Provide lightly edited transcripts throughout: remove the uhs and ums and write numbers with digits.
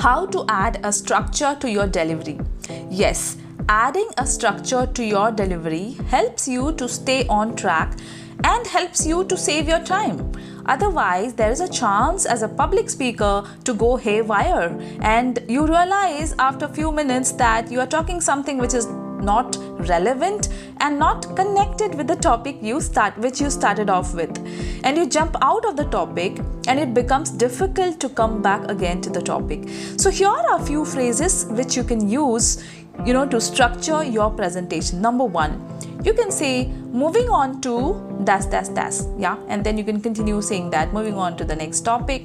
How to add a structure to your delivery. Yes, adding a structure to your delivery helps you to stay on track and helps you to save your time. Otherwise, there is a chance as a public speaker to go haywire, and you realize after a few minutes that you are talking something which is not relevant and not connected with the topic which you started off with, and you jump out of the topic and it becomes difficult to come back again to the topic. So here are a few phrases which you can use to structure your presentation. Number one, you can say moving on to dash dash dash, yeah, and then you can continue saying that, moving on to the next topic.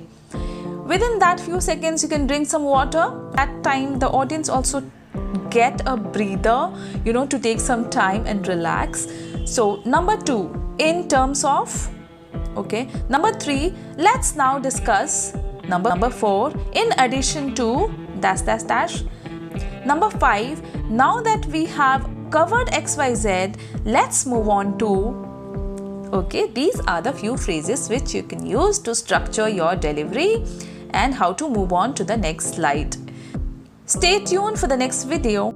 Within that few seconds you can drink some water. That time the audience also get a breather, to take some time and relax. So number two, in terms of, okay. Number three, let's now discuss. Number four, in addition to dash dash dash. Number five, now that we have covered XYZ, let's move on to. Okay, these are the few phrases which you can use to structure your delivery and how to move on to the next slide. Stay tuned for the next video.